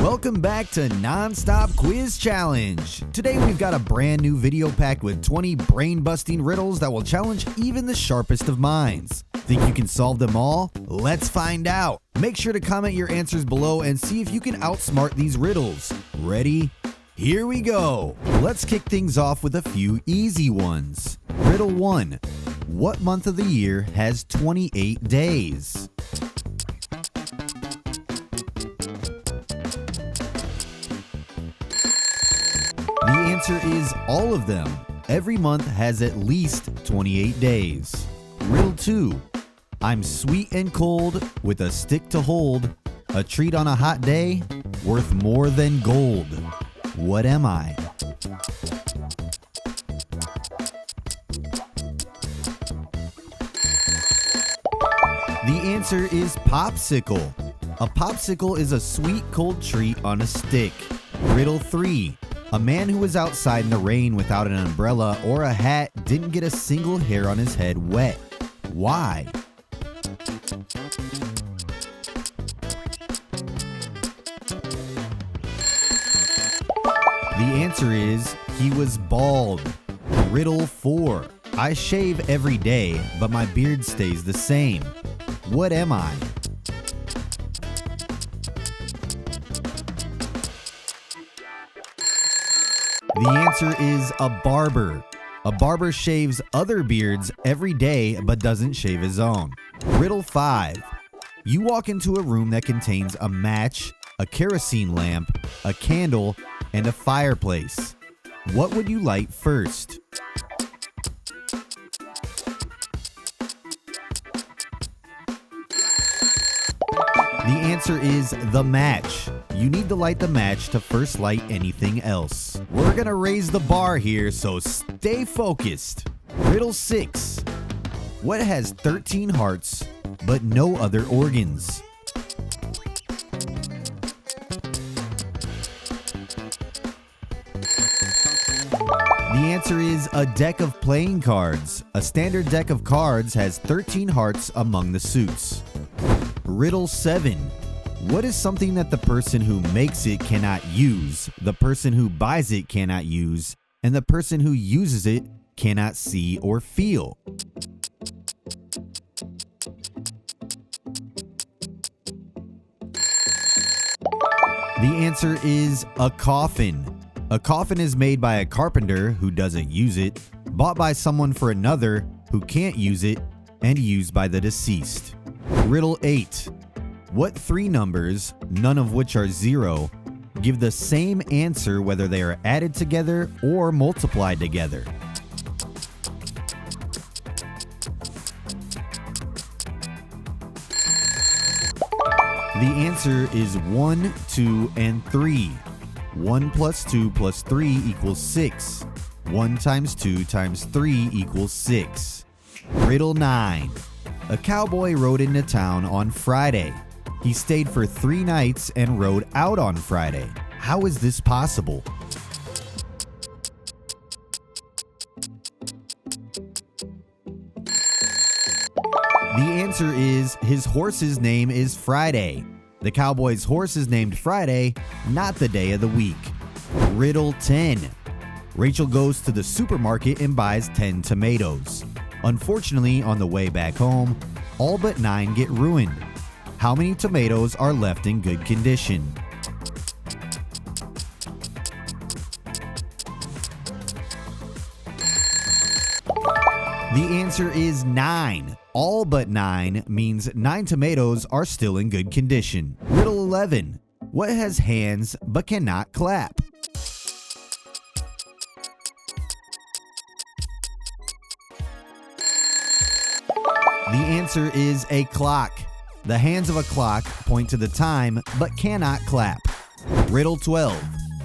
Welcome back to Non-Stop Quiz Challenge. Today we've got a brand new video packed with 20 brain-busting riddles that will challenge even the sharpest of minds. Think you can solve them all? Let's find out. Make sure to comment your answers below and see if you can outsmart these riddles. Ready? Here we go. Let's kick things off with a few easy ones. Riddle 1. What month of the year has 28 days? The answer is all of them. Every month has at least 28 days. Riddle 2. I'm sweet and cold with a stick to hold. A treat on a hot day worth more than gold. What am I? The answer is popsicle. A popsicle is a sweet cold treat on a stick. Riddle 3. A man who was outside in the rain without an umbrella or a hat didn't get a single hair on his head wet. Why? The answer is he was bald. Riddle 4. I shave every day, but my beard stays the same. What am I? The answer is a barber. A barber shaves other beards every day but doesn't shave his own. Riddle 5. You walk into a room that contains a match, a kerosene lamp, a candle, and a fireplace. What would you light first? The answer is the match. You need to light the match to first light anything else. We're gonna raise the bar here, so stay focused. Riddle 6. What has 13 hearts but no other organs? The answer is a deck of playing cards. A standard deck of cards has 13 hearts among the suits. Riddle 7. What is something that the person who makes it cannot use, the person who buys it cannot use, and the person who uses it cannot see or feel? The answer is a coffin. A coffin is made by a carpenter who doesn't use it, bought by someone for another who can't use it, and used by the deceased. Riddle 8. What three numbers, none of which are 0, give the same answer whether they are added together or multiplied together? The answer is 1, 2, and 3. 1 plus 2 plus 3 equals 6. 1 times 2 times 3 equals 6. Riddle 9. A cowboy rode into town on Friday. He stayed for 3 nights and rode out on Friday. How is this possible? The answer is his horse's name is Friday. The cowboy's horse is named Friday, not the day of the week. Riddle 10. Rachel goes to the supermarket and buys 10 tomatoes. Unfortunately, on the way back home, all but 9 get ruined. How many tomatoes are left in good condition? The answer is 9. All but 9 means 9 tomatoes are still in good condition. Riddle 11. What has hands but cannot clap? The answer is a clock. The hands of a clock point to the time but cannot clap. Riddle 12.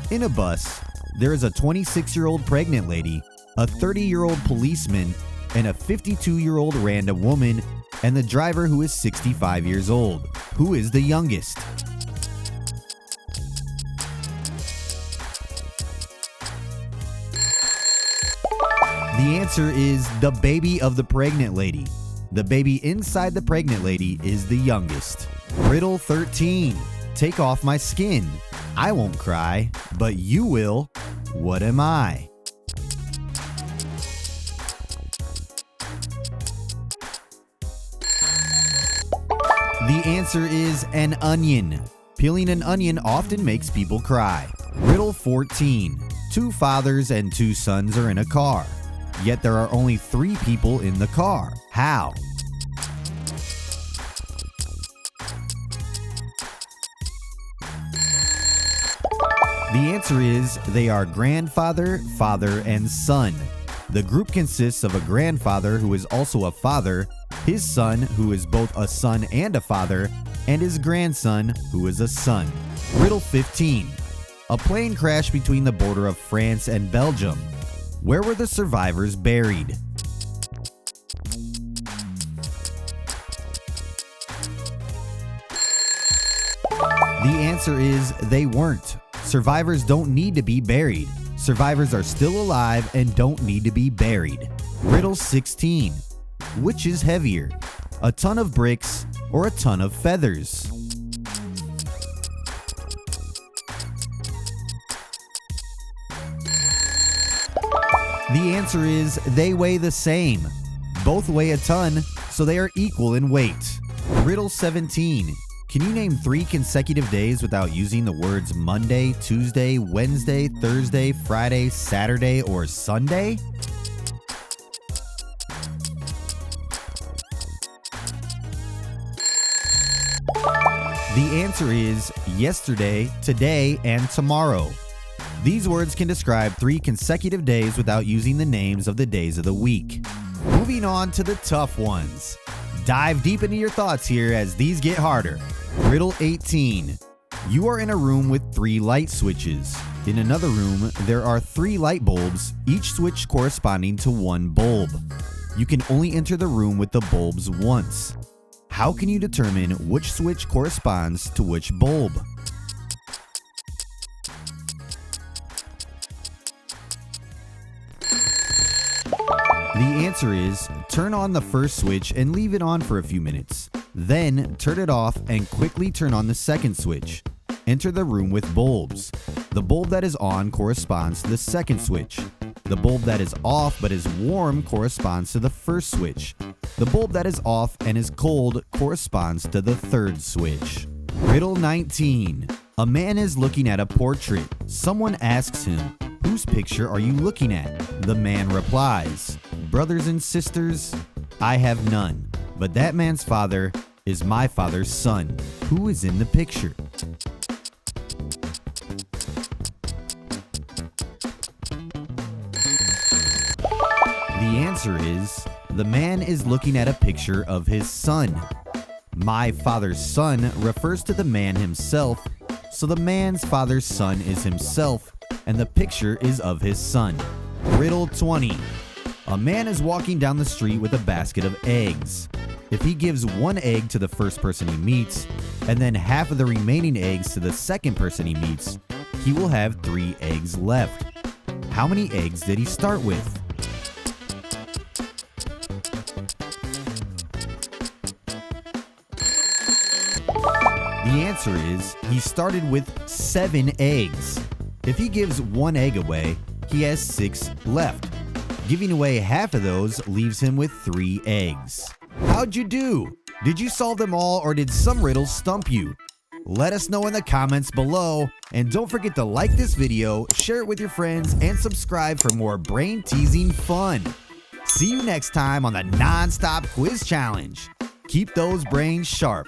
In a bus, there is a 26-year-old pregnant lady, a 30-year-old policeman, and a 52-year-old random woman, and the driver who is 65 years old. Who is the youngest? The answer is the baby of the pregnant lady. The baby inside the pregnant lady is the youngest. Riddle 13. Take off my skin. I won't cry, but you will. What am I? The answer is an onion. Peeling an onion often makes people cry. Riddle 14. Two fathers and two sons are in a car, yet there are only 3 people in the car. How? The answer is they are grandfather, father, and son. The group consists of a grandfather who is also a father, his son who is both a son and a father, and his grandson who is a son. Riddle 15. A plane crashed between the border of France and Belgium. Where were the survivors buried? The answer is they weren't. Survivors don't need to be buried. Survivors are still alive and don't need to be buried. Riddle 16. Which is heavier, a ton of bricks or a ton of feathers? The answer is they weigh the same. Both weigh a ton, so they are equal in weight. Riddle 17. Can you name 3 consecutive days without using the words Monday, Tuesday, Wednesday, Thursday, Friday, Saturday, or Sunday? The answer is yesterday, today, and tomorrow. These words can describe 3 consecutive days without using the names of the days of the week. Moving on to the tough ones. Dive deep into your thoughts here as these get harder. Riddle 18. You are in a room with 3 light switches. In another room, there are 3 light bulbs, each switch corresponding to 1 bulb. You can only enter the room with the bulbs once. How can you determine which switch corresponds to which bulb? The answer is turn on the first switch and leave it on for a few minutes. Then turn it off and quickly turn on the second switch. Enter the room with bulbs. The bulb that is on corresponds to the second switch. The bulb that is off but is warm corresponds to the first switch. The bulb that is off and is cold corresponds to the third switch. Riddle 19. A man is looking at a portrait. Someone asks him, "Whose picture are you looking at?" The man replies, "Brothers and sisters, I have none, but that man's father is my father's son. Who is in the picture?" The answer is, the man is looking at a picture of his son. My father's son refers to the man himself, so the man's father's son is himself, and the picture is of his son. Riddle 20. A man is walking down the street with a basket of eggs. If he gives 1 egg to the first person he meets, and then half of the remaining eggs to the second person he meets, he will have 3 eggs left. How many eggs did he start with? The answer is he started with 7 eggs. If he gives 1 egg away, he has 6 left. Giving away half of those leaves him with 3 eggs. How'd you do? Did you solve them all or did some riddles stump you? Let us know in the comments below, and don't forget to like this video, share it with your friends, and subscribe for more brain-teasing fun. See you next time on the Non-Stop Quiz Challenge. Keep those brains sharp.